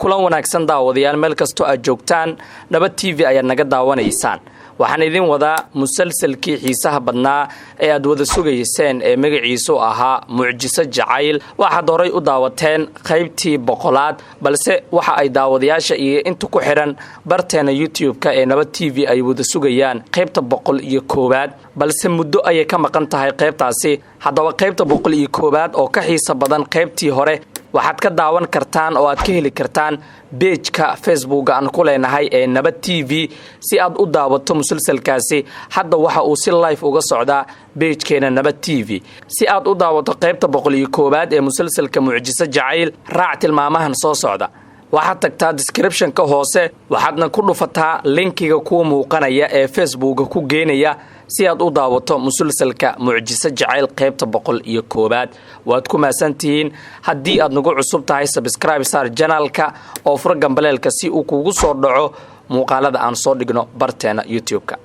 kulan wanaagsan daawadayaal meel kasto aad joogtaan nabad TV ayaa naga daawanaysaan waxaan idin wadaa musalsalkii xiisaha badnaa ee aad wada sugayseen ee magaciisu ahaa Mucjiso Jaceyl waxaad horay u daawateen qaybtii 100 balse waxa ay daawadayaasha iyo inta ku xiran barteena YouTube-ka ee nabad TV ay wada sugayaan qaybta 101 balse muddo ay ka maqan tahay qaybtaasi haddaba qaybta 101 oo ka xiisa badan qaybtii hore waxaad ka daawan kartaan oo aad ka heli kartaan page-ka Facebook aan ku leenahay ee nabad TV si aad u daawato musalsalkaasi hadda waxa uu si live uga socdaa page-keena nabad TV si aad u daawato qaybta 101 ee musalsalka Mucjiso Jaceyl raac tilmaamahan soo socda waxaad tagtaa description-ka hoose waxaadna ku dhufataa linkiga ku muuqanaya ee Facebook ku geenaya si aad u daawato musalsalka Mucjiso Jaceyl qaybta 101 waad ku maasantihiin haddii aad nagu cusub tahay subscribe saar channelka oo furo gambaleelka si uu kugu soo dhaco muuqaalada aan soo dhigno barteena YouTube-ka